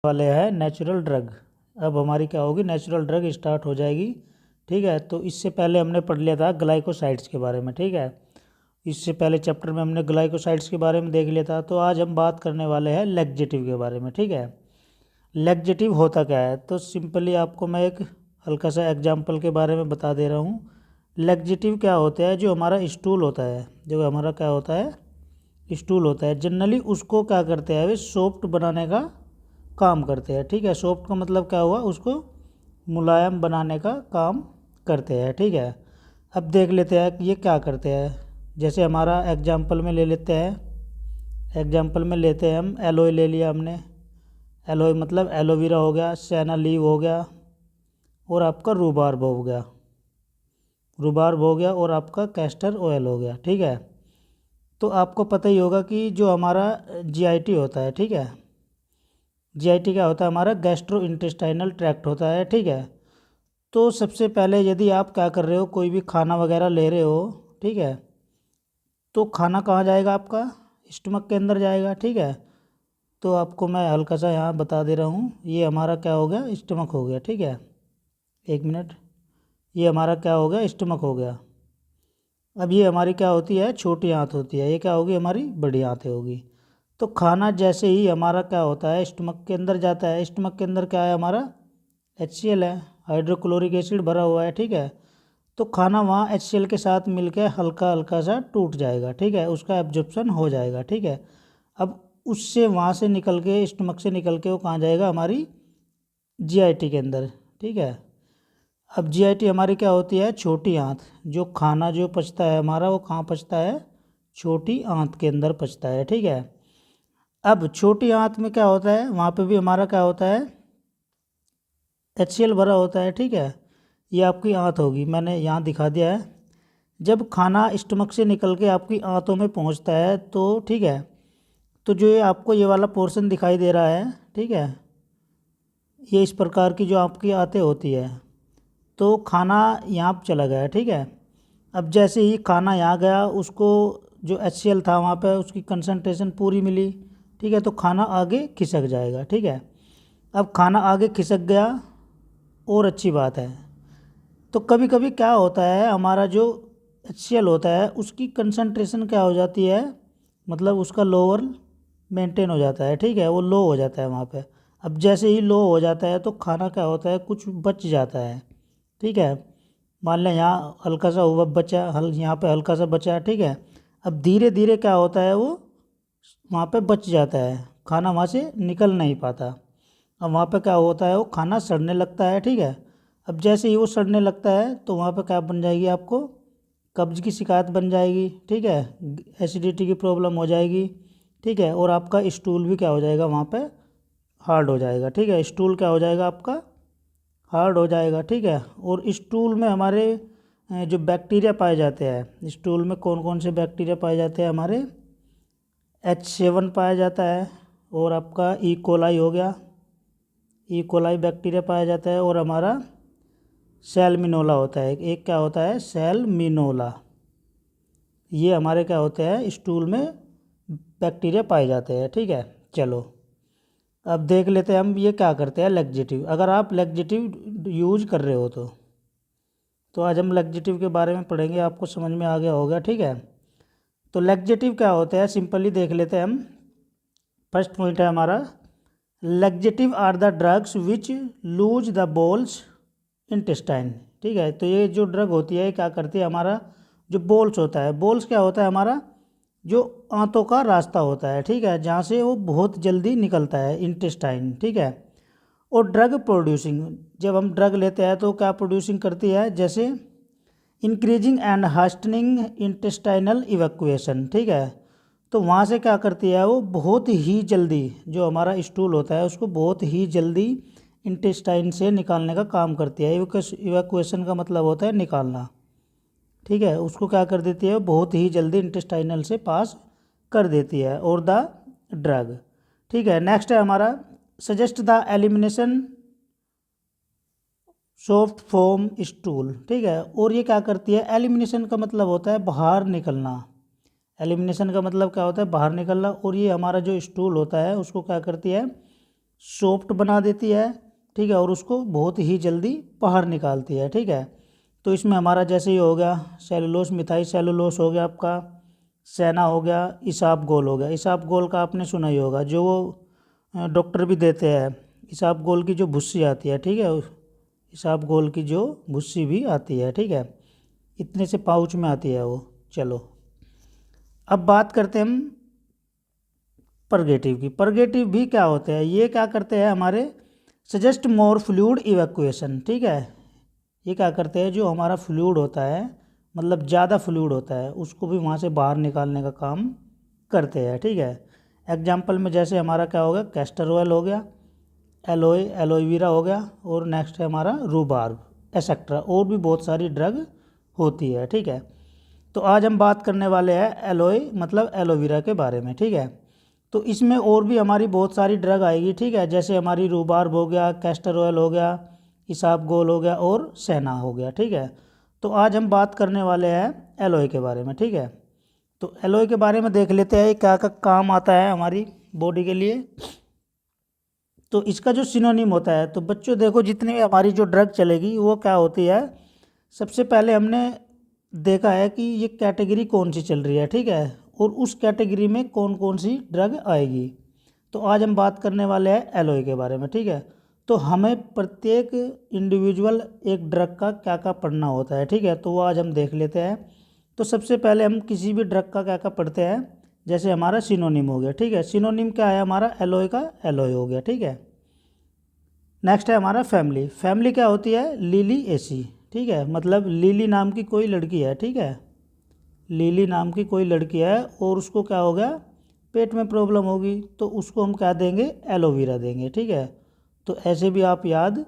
वाले हैं natural drug. अब हमारी क्या होगी, नेचुरल ड्रग स्टार्ट हो जाएगी। ठीक है, तो इससे पहले हमने पढ़ लिया था ग्लाइकोसाइड्स के बारे में। ठीक है, इससे पहले चैप्टर में हमने ग्लाइकोसाइड्स के बारे में देख लिया था। तो आज हम बात करने वाले हैं लैक्जेटिव के बारे में। ठीक है, लैक्जेटिव होता क्या है, तो सिंपली आपको मैं एक हल्का सा एग्जाम्पल के बारे में बता दे रहा हूँ। लैक्जेटिव क्या होता है, जो हमारा स्टूल होता है, जो हमारा क्या होता है, स्टूल होता है, जनरली उसको क्या करते हैं, वे सॉफ्ट बनाने का काम करते हैं। ठीक है, सॉफ्ट का मतलब क्या हुआ, उसको मुलायम बनाने का काम करते हैं। ठीक है, अब देख लेते हैं कि ये क्या करते हैं। जैसे हमारा एग्जाम्पल में ले लेते हैं, एग्जाम्पल में लेते हैं हम एलोए ले लिया हमने। एलोए मतलब एलोवेरा हो गया, सैना लीव हो गया, और आपका रूबार्ब हो गया, रूबार्ब हो गया, और आपका कैस्टर ऑयल हो गया। ठीक है, तो आपको पता ही होगा कि जो हमारा जीआईटी होता है, ठीक है, जीआईटी क्या होता है, हमारा गैस्ट्रो इंटेस्टाइनल ट्रैक्ट होता है। ठीक है, तो सबसे पहले यदि आप क्या कर रहे हो, कोई भी खाना वगैरह ले रहे हो, ठीक है, तो खाना कहाँ जाएगा, आपका स्टमक के अंदर जाएगा। ठीक है, तो आपको मैं हल्का सा यहाँ बता दे रहा हूँ, ये हमारा क्या हो गया, स्टमक हो गया। ठीक है, एक मिनट, ये हमारा क्या हो गया, स्टमक हो गया। अब ये हमारी क्या होती है, छोटी आंत होती है, ये क्या होगी, हमारी बड़ी आंतें होगी। तो खाना जैसे ही हमारा क्या होता है, स्टमक के अंदर जाता है, स्टमक के अंदर क्या है, हमारा HCl है, हाइड्रोक्लोरिक एसिड भरा हुआ है। ठीक है, तो खाना वहाँ HCl के साथ मिलकर हल्का हल्का सा टूट जाएगा। ठीक है, उसका एब्जॉर्प्शन हो जाएगा। ठीक है, अब उससे वहाँ से निकल के, स्टमक से निकल के वो कहाँ जाएगा, हमारी जीआईटी के अंदर। ठीक है, अब जीआईटी हमारी क्या होती है, छोटी आंत। जो खाना जो पचता है हमारा, वो कहाँ पचता है, छोटी आंत के अंदर पचता है। ठीक है, अब छोटी आंत में क्या होता है, वहाँ पे भी हमारा क्या होता है, HCl भरा होता है। ठीक है, ये आपकी आंत होगी, मैंने यहाँ दिखा दिया है। जब खाना स्टमक से निकल के आपकी आंतों में पहुँचता है, तो ठीक है, तो जो ये आपको ये वाला पोर्शन दिखाई दे रहा है, ठीक है, ये इस प्रकार की जो आपकी आंतें होती है, तो खाना यहाँ चला गया। ठीक है, अब जैसे ही खाना यहाँ गया, उसको जो HCl था वहाँ पे उसकी कंसंट्रेशन पूरी मिली। ठीक है, तो खाना आगे खिसक जाएगा। ठीक है, अब खाना आगे खिसक गया, और अच्छी बात है। तो कभी कभी क्या होता है, हमारा जो HCl होता है उसकी कंसंट्रेशन क्या हो जाती है, मतलब उसका लोअर मेंटेन हो जाता है। ठीक है, वो लो हो जाता है वहाँ पे। अब जैसे ही लो हो जाता है, तो खाना क्या होता है, कुछ बच जाता है। ठीक है, मान लें यहाँ हल्का सा हुआ बचा, यहाँ पे हल्का सा बचा। ठीक है, अब धीरे धीरे क्या होता है, वो वहाँ पे बच जाता है, खाना वहाँ से निकल नहीं पाता। अब वहाँ पे क्या होता है, वो खाना सड़ने लगता है। ठीक है, अब जैसे ही वो सड़ने लगता है, तो वहाँ पे क्या बन जाएगी, आपको कब्ज की शिकायत बन जाएगी। ठीक है, एसिडिटी की प्रॉब्लम हो जाएगी। ठीक है, और आपका स्टूल भी क्या हो जाएगा, वहाँ पे हार्ड हो जाएगा। ठीक है, स्टूल क्या हो जाएगा, आपका हार्ड हो जाएगा। ठीक है, और स्टूल में हमारे जो बैक्टीरिया पाए जाते हैं, स्टूल में कौन कौन से बैक्टीरिया पाए जाते हैं, हमारे H7 पाया जाता है, और आपका E. coli हो गया, E. coli बैक्टीरिया पाया जाता है, और हमारा सैल्मिनोला होता है, एक क्या होता है, सैल्मिनोला। ये हमारे क्या होते हैं, स्टूल में बैक्टीरिया पाए जाते हैं। ठीक है, चलो अब देख लेते हैं हम ये क्या करते हैं, लैक्जेटिव। अगर आप लैक्जेटिव यूज कर रहे हो, तो आज हम लैक्जेटिव के बारे में पढ़ेंगे, आपको समझ में आ गया होगा। ठीक है, तो लैक्जेटिव क्या होता है, सिंपली देख लेते हैं हम। फर्स्ट पॉइंट है हमारा, laxative are the drugs which loose the bowels intestine. ठीक है, तो ये जो ड्रग होती है, क्या करती है, हमारा जो बोल्स होता है, बोल्स क्या होता है, हमारा जो आंतों का रास्ता होता है। ठीक है, जहाँ से वो बहुत जल्दी निकलता है, इंटेस्टाइन। ठीक है, और ड्रग प्रोड्यूसिंग, जब हम ड्रग लेते हैं तो क्या प्रोड्यूसिंग करती है, जैसे इंक्रीजिंग एंड हास्टनिंग इंटेस्टाइनल इवैक्यूएशन। ठीक है, तो वहाँ से क्या करती है, वो बहुत ही जल्दी, जो हमारा स्टूल होता है उसको बहुत ही जल्दी इंटेस्टाइन से निकालने का काम करती है। इवैक्यूएशन का मतलब होता है निकालना। ठीक है, उसको क्या कर देती है, बहुत ही जल्दी इंटेस्टाइनल से पास कर देती है, और द ड्रग। ठीक है, नेक्स्ट है हमारा, suggest the elimination soft foam stool. ठीक है, और ये क्या करती है, एलिमिनेशन का मतलब होता है बाहर निकलना। एलिमिनेशन का मतलब क्या होता है, बाहर निकलना। और ये हमारा जो स्टूल होता है उसको क्या करती है, सॉफ्ट बना देती है, ठीक है, और उसको बहुत ही जल्दी बाहर निकालती है, ठीक है। तो इसमें हमारा जैसे ये हो गया सेलुलोस मिथाइल सेलुलोस हो गया आपका, सेना हो गया, इसाबगोल हो गया। इसाबगोल का आपने सुना ही होगा, जो वो डॉक्टर भी देते हैं। इसाबगोल की जो भुस्सी आती है, ठीक है, इसाबगोल की जो भुस्सी भी आती है, ठीक है, इतने से पाउच में आती है वो। चलो अब बात करते हैं हम परगेटिव की। परगेटिव भी क्या होते हैं, ये क्या करते हैं हमारे, सजेस्ट मोर फ्लूइड इवैक्यूएशन, ठीक है। ये क्या करते हैं, जो हमारा फ्लूइड होता है, मतलब ज़्यादा फ्लूइड होता है, उसको भी वहाँ से बाहर निकालने का काम करते हैं, ठीक है। एग्जाम्पल में जैसे हमारा क्या हो गया, कैस्टर ऑयल हो गया, एलोवेरा हो गया, और नेक्स्ट है हमारा रूबार्ब एसेक्ट्रा, और भी बहुत सारी ड्रग होती है, ठीक है। तो आज हम बात करने वाले हैं मतलब एलोवेरा के बारे में, ठीक है। तो इसमें और भी हमारी बहुत सारी ड्रग आएगी, ठीक है, जैसे हमारी रूबार्ब हो गया, कैस्टर ऑयल हो गया, इसाबगोल हो गया, और सेना हो गया, ठीक है। तो आज हम बात करने वाले हैं एलोए के बारे में, ठीक है। तो एलोए के बारे में देख लेते हैं क्या क्या काम आता है हमारी बॉडी के लिए। तो इसका जो सिनोनिम होता है, तो बच्चों देखो जितनी भी हमारी जो ड्रग चलेगी वो क्या होती है, सबसे पहले हमने देखा है कि ये कैटेगरी कौन सी चल रही है, ठीक है, और उस कैटेगरी में कौन कौन सी ड्रग आएगी। तो आज हम बात करने वाले हैं एलोए के बारे में, ठीक है। तो हमें प्रत्येक इंडिविजुअल एक ड्रग का क्या क्या पढ़ना होता है, ठीक है, तो वो आज हम देख लेते हैं। तो सबसे पहले हम किसी भी ड्रग का क्या क्या पढ़ते हैं, जैसे हमारा सिनोनिम हो गया, ठीक है। सिनोनिम क्या है हमारा, एलोए का एलोए हो गया, ठीक है। नेक्स्ट है हमारा फैमिली। फैमिली क्या होती है, लिली एसी, ठीक है, मतलब लिली नाम की कोई लड़की है, ठीक है, लिली नाम की कोई लड़की है, और उसको क्या हो गया, पेट में प्रॉब्लम होगी, तो उसको हम क्या देंगे, एलोवेरा देंगे, ठीक है। तो ऐसे भी आप याद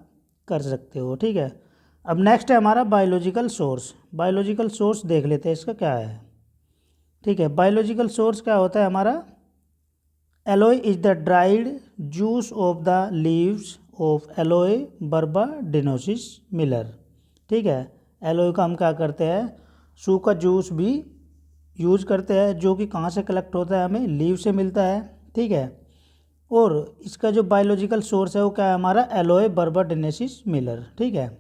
कर सकते हो, ठीक है। अब नेक्स्ट है हमारा बायोलॉजिकल सोर्स। बायोलॉजिकल सोर्स देख लेते हैं इसका क्या है, ठीक है। बायोलॉजिकल सोर्स क्या होता है हमारा, aloe is the dried juice of the leaves of aloe barbadensis Miller, ठीक है। एलोए का हम क्या करते हैं, सूखा जूस भी यूज करते हैं, जो कि कहाँ से कलेक्ट होता है, हमें लीव से मिलता है, ठीक है। और इसका जो बायोलॉजिकल सोर्स है वो क्या है हमारा, एलोए बर्बाडेनेसिस मिलर, ठीक है।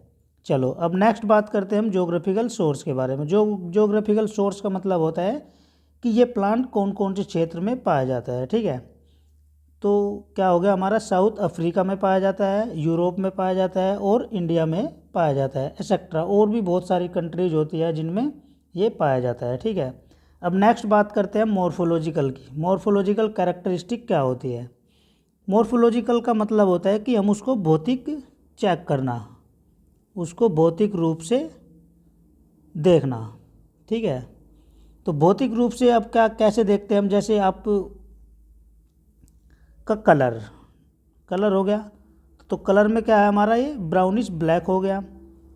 चलो अब नेक्स्ट बात करते हैं हम ज्योग्राफिकल सोर्स के बारे में। जो ज्योग्राफिकल सोर्स का मतलब होता है कि ये प्लांट कौन कौन से क्षेत्र में पाया जाता है, ठीक है। तो क्या हो गया हमारा, साउथ अफ्रीका में पाया जाता है, यूरोप में पाया जाता है, और इंडिया में पाया जाता है एक्सेट्रा, और भी बहुत सारी कंट्रीज होती है जिनमें ये पाया जाता है, ठीक है। अब नेक्स्ट बात करते हैं मॉर्फोलॉजिकल की। मॉर्फोलॉजिकल कैरेक्टरिस्टिक क्या होती है, मॉर्फोलॉजिकल का मतलब होता है कि हम उसको भौतिक चेक करना, उसको भौतिक रूप से देखना, ठीक है। तो भौतिक रूप से अब क्या कैसे देखते हैं हम, जैसे आप का कलर, कलर हो गया, तो कलर में क्या है हमारा, ये ब्राउनिश ब्लैक हो गया।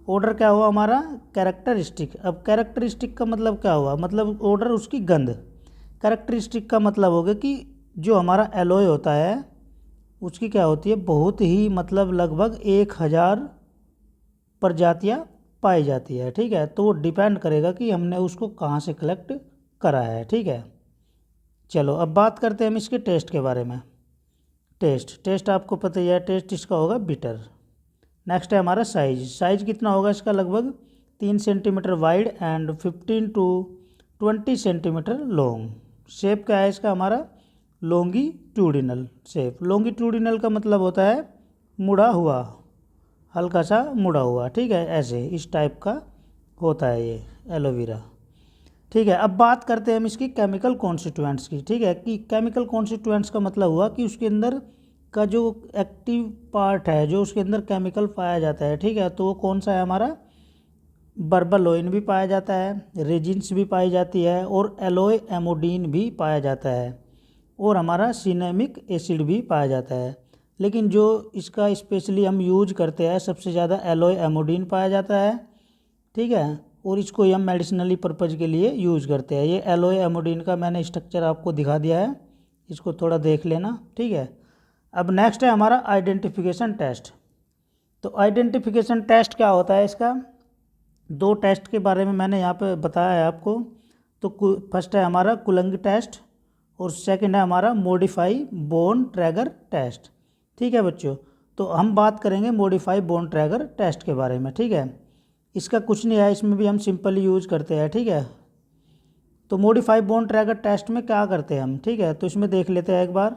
ऑर्डर क्या हुआ हमारा, कैरेक्टरिस्टिक। अब कैरेक्टरिस्टिक का मतलब क्या हुआ, मतलब ऑर्डर उसकी गंध। कैरेक्टरिस्टिक का मतलब हो गया कि जो हमारा एलोए होता है उसकी क्या होती है, बहुत ही मतलब लगभग 1000 प्रजातियाँ पाई जाती है, ठीक है। तो वो डिपेंड करेगा कि हमने उसको कहाँ से कलेक्ट करा है, ठीक है। चलो अब बात करते हैं हम इसके टेस्ट के बारे में। टेस्ट आपको पता ही है, टेस्ट इसका होगा बिटर। नेक्स्ट है हमारा साइज कितना होगा इसका, लगभग 3 centimetre wide and 15 to 20 centimetre long. Shape क्या है इसका हमारा, लॉन्गिट्यूडिनल शेप। लॉन्गिट्यूडिनल का मतलब होता है मुड़ा हुआ, हल्का सा मुड़ा हुआ, ठीक है, ऐसे इस टाइप का होता है ये एलोवेरा, ठीक है। अब बात करते हैं हम इसकी केमिकल कॉन्स्टिट्यूएंट्स की, ठीक है, कि केमिकल कॉन्स्टिट्यूएंट्स का मतलब हुआ कि उसके अंदर का जो एक्टिव पार्ट है, जो उसके अंदर केमिकल पाया जाता है, ठीक है, तो वो कौन सा है हमारा, बर्बालोइन भी पाया जाता है, रेजिन्स भी पाई जाती है, और एलोए एमोडीन भी पाया जाता है, और हमारा सिनेमिक एसिड भी पाया जाता है। लेकिन जो इसका स्पेशली हम यूज करते हैं सबसे ज़्यादा एलोए एमोडीन पाया जाता है, ठीक है, और इसको हम मेडिसिनली पर्पज़ के लिए यूज़ करते हैं। ये एलोए एमोडीन का मैंने स्ट्रक्चर आपको दिखा दिया है, इसको थोड़ा देख लेना, ठीक है। अब नेक्स्ट है हमारा आइडेंटिफिकेशन टेस्ट। तो आइडेंटिफिकेशन टेस्ट क्या होता है इसका, 2 टेस्ट के बारे में मैंने यहाँ पे बताया है आपको। तो फर्स्ट है हमारा कुलंग टेस्ट, और सेकंड है हमारा मॉडिफाई बोन ट्रैगर टेस्ट। ठीक है बच्चों। तो हम बात करेंगे मॉडिफाई बोन ट्रैकर टेस्ट के बारे में, ठीक है। इसका कुछ नहीं है, इसमें भी हम सिंपली यूज करते हैं, ठीक है। तो मॉडिफाई बोन ट्रैकर टेस्ट में क्या करते हैं हम, ठीक है। तो इसमें देख लेते हैं एक बार।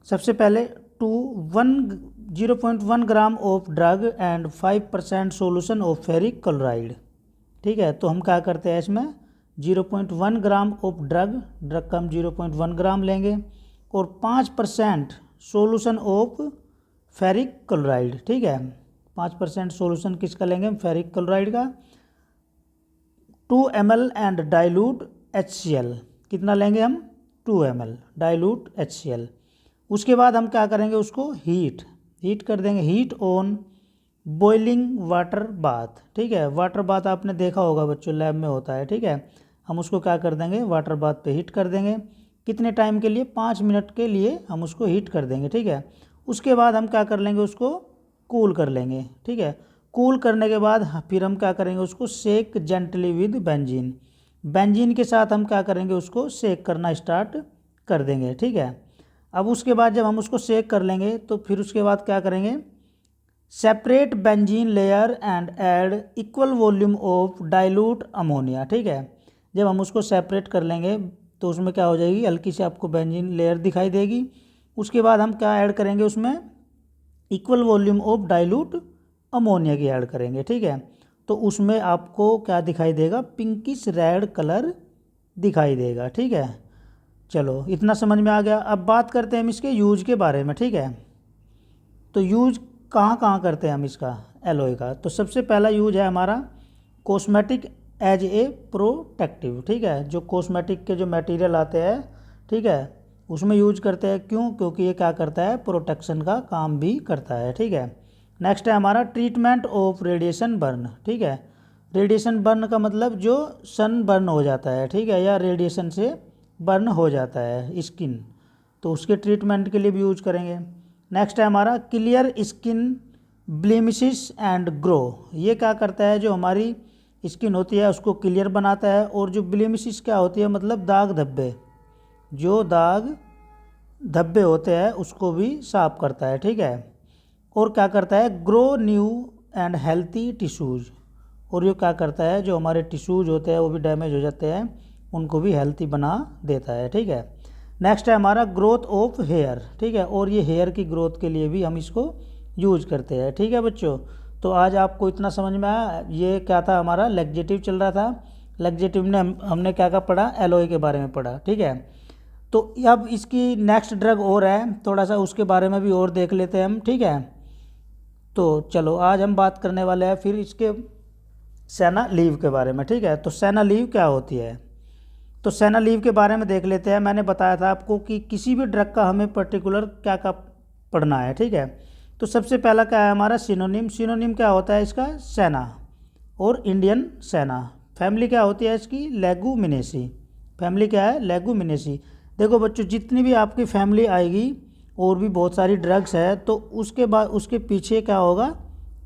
सबसे पहले 0.1 gram of drug and 5% solution of ferric chloride, ठीक है। तो हम क्या करते हैं इसमें 0.1 ग्राम ऑफ ड्रग का हम 0.1 ग्राम लेंगे और 5% सोल्यूशन ऑफ फेरिक क्लोराइड, ठीक है। 5% सोल्यूशन किसका लेंगे हम, फेरिक क्लोराइड का। 2 ml एंड डाइल्यूट HCl, कितना लेंगे हम 2 ml डाइल्यूट HCl। उसके बाद हम क्या करेंगे, उसको हीट कर देंगे, heat on boiling water bath, ठीक है। वाटर बाथ आपने देखा होगा बच्चों, लैब में होता है, ठीक है। हम उसको क्या कर देंगे, वाटर बाथ पे हीट कर देंगे। कितने टाइम के लिए, 5 मिनट के लिए हम उसको हीट कर देंगे, ठीक है। उसके बाद हम क्या कर लेंगे, उसको कूल कर लेंगे, ठीक है। कूल करने के बाद फिर हम क्या करेंगे, उसको सेक जेंटली विद बेंजीन के साथ हम क्या करेंगे, उसको सेक करना स्टार्ट कर देंगे, ठीक है। अब उसके बाद जब हम उसको सेक कर लेंगे तो फिर उसके बाद क्या करेंगे, separate benzene layer and add equal volume of dilute ammonia, ठीक है। जब हम उसको सेपरेट कर लेंगे तो उसमें क्या हो जाएगी, हल्की सी आपको बेंजीन लेयर दिखाई देगी। उसके बाद हम क्या ऐड करेंगे, उसमें equal volume of dilute ammonia की ऐड करेंगे, ठीक है। तो उसमें आपको क्या दिखाई देगा, पिंकिश रेड कलर दिखाई देगा, ठीक है। चलो इतना समझ में आ गया। अब बात करते हैं हम इसके यूज के बारे में, ठीक है। तो यूज कहाँ कहाँ करते हैं हम इसका, एलोए का। तो सबसे पहला यूज है हमारा कॉस्मेटिक एज ए प्रोटेक्टिव, ठीक है। जो कॉस्मेटिक के जो मटेरियल आते हैं, ठीक है, उसमें यूज करते हैं। क्यों, क्योंकि ये क्या करता है, प्रोटेक्शन का काम भी करता है, ठीक है। नेक्स्ट है हमारा ट्रीटमेंट ऑफ रेडिएशन बर्न, ठीक है। रेडिएशन बर्न का मतलब जो सन बर्न हो जाता है, ठीक है, या रेडिएशन से बर्न हो जाता है स्किन, तो उसके ट्रीटमेंट के लिए भी यूज करेंगे। नेक्स्ट है हमारा clear skin blemishes and grow. ये क्या करता है, जो हमारी स्किन होती है उसको क्लियर बनाता है। और जो ब्लेमिशेस क्या होती है, मतलब दाग धब्बे, जो दाग धब्बे होते हैं उसको भी साफ करता है, ठीक है। और क्या करता है, grow new and healthy tissues. और ये क्या करता है, जो हमारे टिश्यूज़ होते हैं वो भी डैमेज हो जाते हैं, उनको भी हेल्थी बना देता है, ठीक है। नेक्स्ट है हमारा ग्रोथ ऑफ हेयर, ठीक है। और ये हेयर की ग्रोथ के लिए भी हम इसको यूज करते हैं, ठीक है बच्चों। तो आज आपको इतना समझ में आया। ये क्या था, हमारा लेक्जेटिव चल रहा था। लेक्जेटिव ने हमने क्या क्या पढ़ा, एलोए के बारे में पढ़ा, ठीक है। तो अब इसकी नेक्स्ट ड्रग और है, थोड़ा सा उसके बारे में भी और देख लेते हैं हम, ठीक है। तो चलो आज हम बात करने वाले हैं फिर इसके सेना लीव के बारे में, ठीक है। तो सेना लीव क्या होती है, तो सेना लीव के बारे में देख लेते हैं। मैंने बताया था आपको कि किसी भी ड्रग का हमें पर्टिकुलर क्या क्या पढ़ना है, ठीक है। तो सबसे पहला क्या है हमारा सिनोनिम। सिनोनिम क्या होता है इसका, सेना और इंडियन सेना। फैमिली क्या होती है इसकी, लेगुमिनेसी। फैमिली क्या है, लेगुमिनेसी। देखो बच्चों, जितनी भी आपकी फैमिली आएगी और भी बहुत सारी ड्रग्स है, तो उसके बाद उसके पीछे क्या होगा,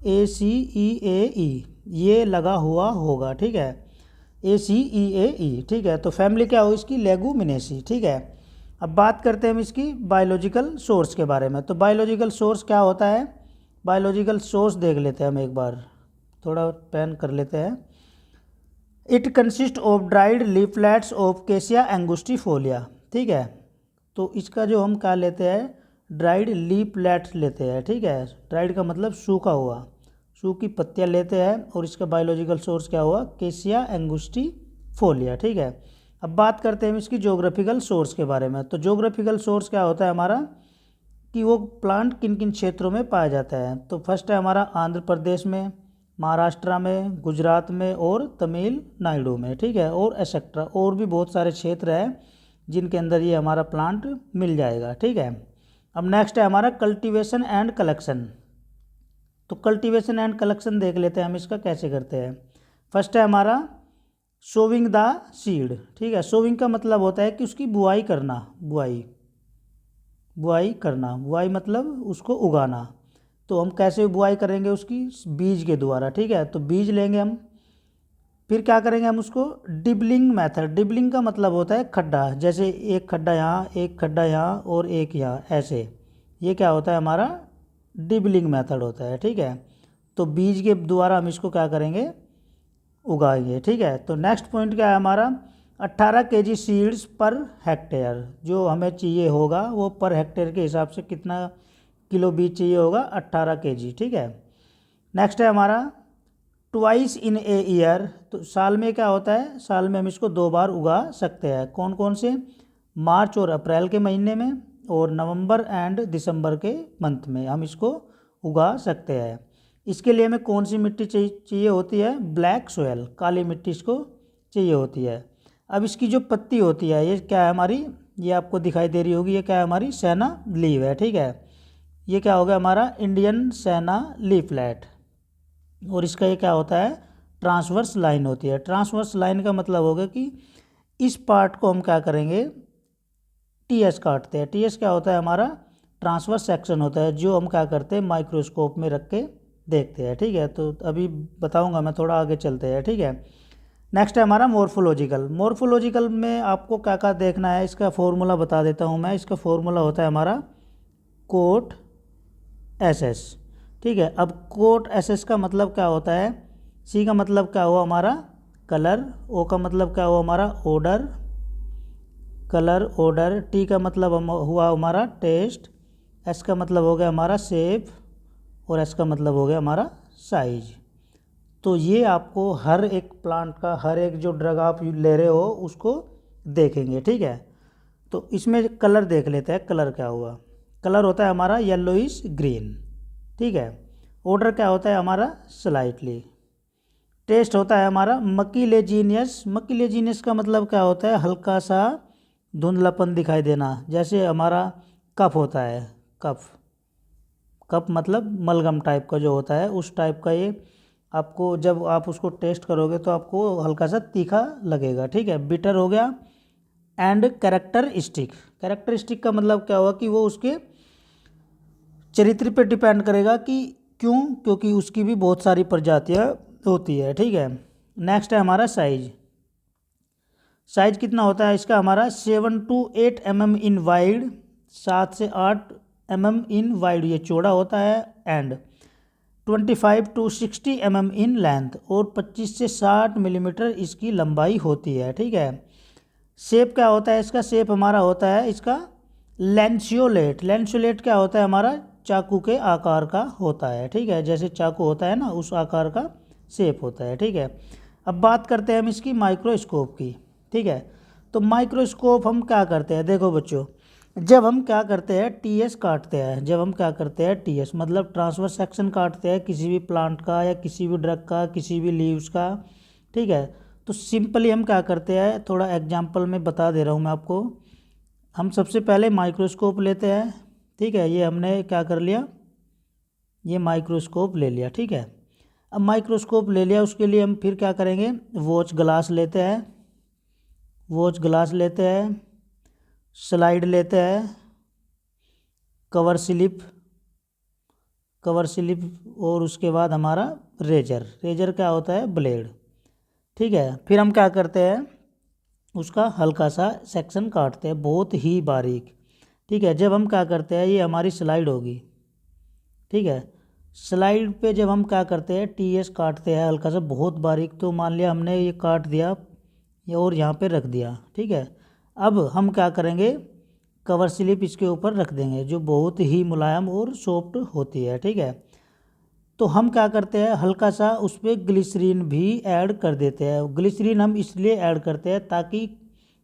ACEAE ये लगा हुआ होगा, ठीक है। ACEAE, ठीक है। तो फैमिली क्या हो इसकी, लेगुमिनेसी, ठीक है। अब बात करते हैं हम इसकी बायोलॉजिकल सोर्स के बारे में। तो बायोलॉजिकल सोर्स क्या होता है, बायोलॉजिकल सोर्स देख लेते हैं हम एक बार, थोड़ा पेन कर लेते हैं। It consist of dried leaflets of केसिया एंगुस्टिफोलिया, ठीक है। तो इसका जो हम क्या लेते हैं, ड्राइड लीफलेट्स लेते हैं, ठीक है। ड्राइड का मतलब सूखा हुआ, सूखी पत्तियां लेते हैं। और इसका बायोलॉजिकल सोर्स क्या हुआ, केसिया एंगुस्टिफोलिया, ठीक है। अब बात करते हैं इसकी ज्योग्राफिकल सोर्स के बारे में। तो ज्योग्राफिकल सोर्स क्या होता है हमारा, कि वो प्लांट किन किन क्षेत्रों में पाया जाता है। तो फर्स्ट है हमारा आंध्र प्रदेश में, महाराष्ट्र में, गुजरात में और तमिलनाडु में, ठीक है। और एक्सेट्रा और भी बहुत सारे क्षेत्र हैं जिनके अंदर ये हमारा प्लांट मिल जाएगा, ठीक है। अब नेक्स्ट है हमारा कल्टीवेशन एंड कलेक्शन। तो कल्टीवेशन एंड कलेक्शन देख लेते हैं हम इसका कैसे करते हैं। फर्स्ट है हमारा सोविंग द सीड, ठीक है। सोविंग का मतलब होता है कि उसकी बुआई करना, बुआई करना, बुआई मतलब उसको उगाना। तो हम कैसे बुआई करेंगे उसकी, बीज के द्वारा, ठीक है। तो बीज लेंगे हम, फिर क्या करेंगे हम उसको डिबलिंग मेथड। डिबलिंग का मतलब होता है खड्डा, जैसे एक खड्डा यहाँ, एक खड्डा यहाँ और एक यहाँ, ऐसे ये क्या होता है हमारा डिबलिंग मेथड होता है, ठीक है। तो बीज के द्वारा हम इसको क्या करेंगे, उगाएंगे, ठीक है। तो नेक्स्ट पॉइंट क्या है हमारा, 18 केजी सीड्स पर हेक्टेयर जो हमें चाहिए होगा वो पर हेक्टेयर के हिसाब से कितना किलो बीज चाहिए होगा, 18 केजी, ठीक है। नेक्स्ट है हमारा ट्वाइस इन ए ईयर, तो साल में क्या होता है, साल में हम इसको 2 बार उगा सकते हैं। कौन कौन से, मार्च और अप्रैल के महीने में और नवंबर एंड दिसंबर के मंथ में हम इसको उगा सकते हैं। इसके लिए हमें कौन सी मिट्टी चाहिए होती है, ब्लैक सोयल, काली मिट्टी इसको चाहिए होती है। अब इसकी जो पत्ती होती है ये क्या है हमारी, ये आपको दिखाई दे रही होगी, ये क्या है हमारी सैना लीव है, ठीक है। ये क्या हो गया हमारा इंडियन सैना लीफलेट। और इसका ये क्या होता है, ट्रांसवर्स लाइन होती है। ट्रांसवर्स लाइन का मतलब होगा कि इस पार्ट को हम क्या करेंगे, टीएस काटते हैं। टीएस क्या होता है हमारा ट्रांसवर्स सेक्शन होता है, जो हम क्या करते हैं माइक्रोस्कोप में रख के देखते हैं, ठीक है। तो अभी बताऊंगा मैं, थोड़ा आगे चलते हैं, ठीक है। नेक्स्ट है हमारा मॉर्फोलॉजिकल। मॉर्फोलॉजिकल में आपको क्या क्या देखना है, इसका फॉर्मूला बता देता हूँ मैं। इसका फॉर्मूला होता है हमारा कोट एस एस, ठीक है। अब कोट एस एस का मतलब क्या होता है, सी का मतलब क्या हुआ हमारा कलर, ओ का मतलब क्या हुआ हमारा ऑर्डर, कलर ऑर्डर, टी का मतलब हुआ हमारा टेस्ट, एस का मतलब हो गया हमारा शेप और एस का मतलब हो गया हमारा साइज। तो ये आपको हर एक प्लांट का, हर एक जो ड्रग आप ले रहे हो उसको देखेंगे, ठीक है। तो इसमें कलर देख लेते हैं, कलर क्या हुआ, कलर होता है हमारा येलोइश ग्रीन, ठीक है। ऑर्डर क्या होता है हमारा स्लाइटली, टेस्ट होता है हमारा मकीलेजीनियस। मकीलेजीनियस का मतलब क्या होता है, हल्का सा धुंधलापन दिखाई देना, जैसे हमारा कफ होता है, कफ, कफ मतलब मलगम टाइप का जो होता है उस टाइप का। ये आपको जब आप उसको टेस्ट करोगे तो आपको हल्का सा तीखा लगेगा, ठीक है। बिटर हो गया। एंड कैरेक्टरिस्टिक, कैरेक्टरिस्टिक का मतलब क्या हुआ कि वो उसके चरित्र पे डिपेंड करेगा कि क्यों, क्योंकि उसकी भी बहुत सारी प्रजातियाँ होती है, ठीक है। नेक्स्ट है हमारा साइज। साइज कितना होता है इसका हमारा 7 to 8 mm इन वाइड, 7 से 8 mm इन वाइड ये चौड़ा होता है। And 25 to 60 mm in length, और 25 से 60 मिलीमीटर इसकी लंबाई होती है, ठीक है। शेप क्या होता है इसका, शेप हमारा होता है इसका लेंसियोलेट। लेंसियोलेट क्या होता है हमारा चाकू के आकार का होता है, ठीक है। जैसे चाकू होता है ना उस आकार का शेप होता है, ठीक है। अब बात करते हैं हम इसकी माइक्रोस्कोप की, ठीक है। तो माइक्रोस्कोप हम क्या करते हैं, देखो बच्चों, जब हम क्या करते हैं टीएस काटते हैं, जब हम क्या करते हैं टीएस मतलब ट्रांसवर्स सेक्शन काटते हैं किसी भी प्लांट का या किसी भी ड्रग का, किसी भी लीव्स का, ठीक है। तो सिंपली हम क्या करते हैं, थोड़ा एग्जांपल में बता दे रहा हूँ मैं आपको। हम सबसे पहले माइक्रोस्कोप लेते हैं, ठीक है। ये हमने क्या कर लिया, ये माइक्रोस्कोप ले लिया, ठीक है। अब माइक्रोस्कोप ले लिया, उसके लिए हम फिर क्या करेंगे, वॉच ग्लास लेते हैं, वॉच ग्लास लेते हैं, स्लाइड लेते हैं, कवर स्लिप, कवर स्लिप, और उसके बाद हमारा रेजर, रेजर क्या होता है ब्लेड, ठीक है। फिर हम क्या करते हैं उसका हल्का सा सेक्शन काटते हैं बहुत ही बारीक, ठीक है। जब हम क्या करते हैं, ये हमारी स्लाइड होगी, ठीक है। स्लाइड पे जब हम क्या करते हैं टीएस काटते हैं हल्का सा बहुत बारीक, तो मान लिया हमने ये काट दिया और यहाँ पे रख दिया, ठीक है। अब हम क्या करेंगे, कवर स्लिप इसके ऊपर रख देंगे जो बहुत ही मुलायम और सॉफ्ट होती है, ठीक है। तो हम क्या करते हैं हल्का सा उस पर ग्लिसरीन भी ऐड कर देते हैं। ग्लिसरीन हम इसलिए ऐड करते हैं ताकि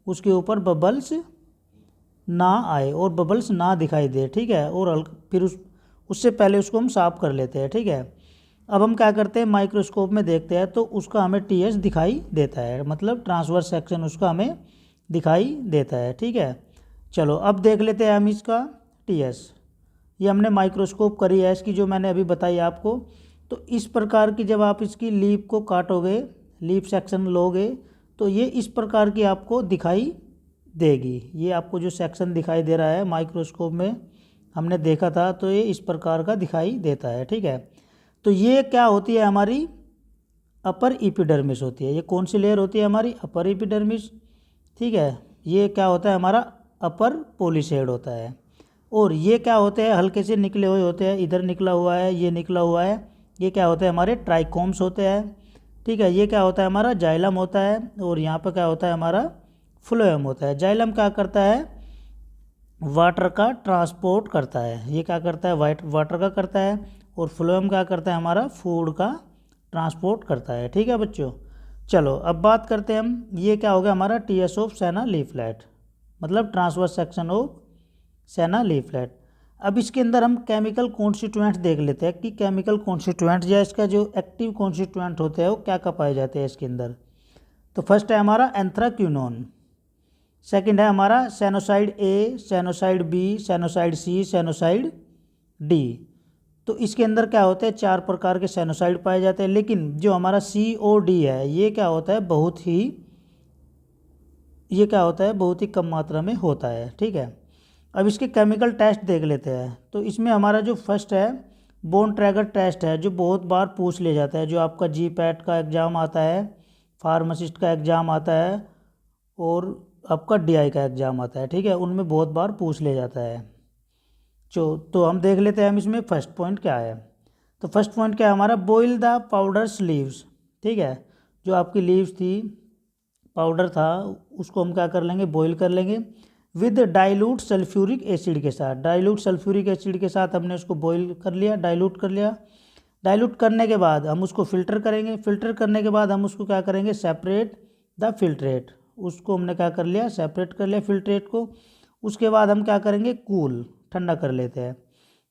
उसके ऊपर बबल्स ना आए और बबल्स ना दिखाई दे, ठीक है। और फिर उससे पहले उसको हम साफ़ कर लेते हैं, ठीक है। अब हम क्या करते हैं माइक्रोस्कोप में देखते हैं तो उसका हमें टीएस दिखाई देता है, मतलब ट्रांसवर्स सेक्शन उसका हमें दिखाई देता है, ठीक है। चलो अब देख लेते हैं हम इसका टीएस। ये हमने माइक्रोस्कोप करी है इसकी, जो मैंने अभी बताई आपको। तो इस प्रकार की जब आप इसकी लीफ को काटोगे, लीफ सेक्शन लोगे, तो ये इस प्रकार की आपको दिखाई देगी। ये आपको जो सेक्शन दिखाई दे रहा है माइक्रोस्कोप में हमने देखा था, तो ये इस प्रकार का दिखाई देता है, ठीक है। तो ये क्या होती है हमारी अपर एपिडर्मिस होती है। ये कौन सी लेयर होती है हमारी अपर एपिडर्मिस, ठीक है। ये क्या होता है हमारा अपर पॉलीसेड होता है। और ये क्या होते हैं, हल्के से निकले हुए होते हैं, इधर निकला हुआ है, ये निकला हुआ है, ये क्या होते हैं हमारे ट्राइकोम्स होते हैं। ठीक है, ये क्या होता है हमारा जाइलम होता है, और यहाँ पर क्या होता है हमारा फ्लोएम होता है। जाइलम क्या करता है, वाटर का ट्रांसपोर्ट करता है, ये क्या करता है वाटर का करता है, और फ्लोएम क्या करता है हमारा फूड का ट्रांसपोर्ट करता है। ठीक है बच्चों, चलो अब बात करते हैं हम, ये क्या हो गया हमारा टीएस ऑफ सेना लीफलेट, मतलब ट्रांसवर्स सेक्शन ऑफ सेना लीफलेट। अब इसके अंदर हम केमिकल कॉन्स्टिट्यूएंट देख लेते हैं कि केमिकल कॉन्स्टिट्यूएंट या इसका जो एक्टिव कॉन्स्टिट्यूएंट होते हैं वो क्या क्या पाए जाते हैं इसके अंदर। तो फर्स्ट है हमारा एंथ्राक्विनोन, सेकंड है हमारा सेनोसाइड ए, सेनोसाइड बी, सेनोसाइड सी, सेनोसाइड डी। तो इसके अंदर क्या होते हैं 4 प्रकार के सेनोसाइड पाए जाते हैं, लेकिन जो हमारा COD है ये क्या होता है बहुत ही कम मात्रा में होता है। ठीक है, अब इसके केमिकल टेस्ट देख लेते हैं। तो इसमें हमारा जो फर्स्ट है बोन ट्रैगर टेस्ट है, जो बहुत बार पूछ लिया जाता है, जो आपका GPAT का एग्ज़ाम आता है, फार्मासिस्ट का एग्ज़ाम आता है, और आपका DI का एग्ज़ाम आता है। ठीक है, उनमें बहुत बार पूछ लिया जाता है। तो हम देख लेते हैं हम इसमें फर्स्ट पॉइंट क्या है। तो फर्स्ट पॉइंट क्या है हमारा, बॉयल द पाउडर्स लीव्स। ठीक है, जो आपकी लीव्स थी, पाउडर था, उसको हम क्या कर लेंगे, बॉईल कर लेंगे विद डाइल्यूट सल्फ्यूरिक एसिड के साथ। डाइल्यूट सल्फ्यूरिक एसिड के साथ हमने उसको बॉईल कर लिया, डाइल्यूट कर लिया। डाइल्यूट करने के बाद हम उसको फ़िल्टर करेंगे, फ़िल्टर करने के बाद हम उसको क्या करेंगे, सेपरेट द फिल्ट्रेट। उसको हमने क्या कर लिया, सेपरेट कर लिया फिल्ट्रेट को। उसके बाद हम क्या करेंगे, कूल ठंडा कर लेते हैं।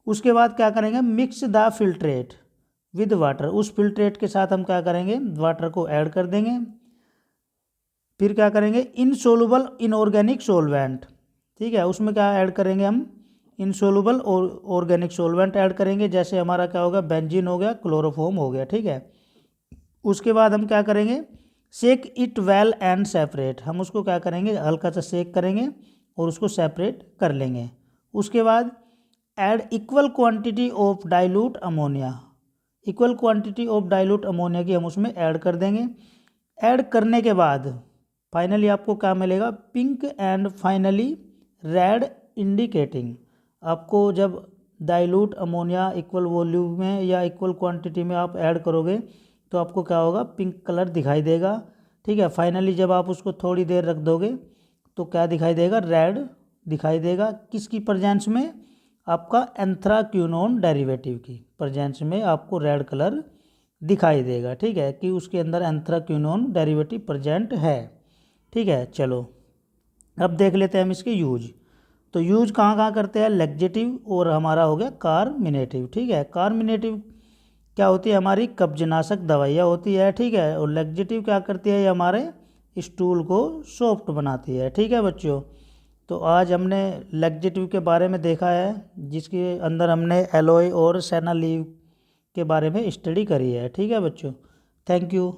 उसके बाद क्या करेंगे, mix the filtrate with water. उस फिल्ट्रेट के साथ हम क्या करेंगे, वाटर को ऐड कर देंगे। फिर क्या करेंगे, इनसोलुबल इनऑर्गेनिक सोलवेंट। ठीक है, उसमें क्या ऐड करेंगे हम, इनसोलुबल और ऑर्गेनिक सोलवेंट ऐड करेंगे, जैसे हमारा क्या होगा, बेंजीन हो गया, क्लोरोफॉर्म हो गया। ठीक है, उसके बाद हम क्या करेंगे, shake it well and separate. हम उसको क्या करेंगे, हल्का सा शेक करेंगे और उसको सेपरेट कर लेंगे। उसके बाद add equal quantity of dilute ammonia. Equal quantity of dilute ammonia की हम उसमें ऐड कर देंगे। ऐड करने के बाद फाइनली आपको क्या मिलेगा, pink and finally red indicating. आपको जब डाइल्यूट अमोनिया इक्वल वॉल्यूम में या इक्वल क्वांटिटी में आप ऐड करोगे तो आपको क्या होगा, पिंक कलर दिखाई देगा। ठीक है, फाइनली जब आप उसको थोड़ी देर रख दोगे तो क्या दिखाई देगा, रेड दिखाई देगा। किसकी प्रेजेंस में, आपका एंथ्राक्विनोन डेरिवेटिव की प्रेजेंस में आपको रेड कलर दिखाई देगा। ठीक है, कि उसके अंदर एंथ्राक्विनोन डेरिवेटिव प्रेजेंट है। ठीक है, चलो अब देख लेते हैं हम इसके यूज। तो यूज कहाँ कहाँ करते हैं, लेग्जेटिव और हमारा हो गया कार्मिनेटिव। ठीक है, कार्मिनेटिव क्या होती है, हमारी कब्जनाशक दवाइयाँ होती है। ठीक है, और लेग्जेटिव क्या करती है, ये हमारे स्टूल को सॉफ्ट बनाती है। ठीक है बच्चों, तो आज हमने लेग्जेटिव के बारे में देखा है, जिसके अंदर हमने एलोय और सेना लीव के बारे में स्टडी करी है। ठीक है बच्चों, थैंक यू।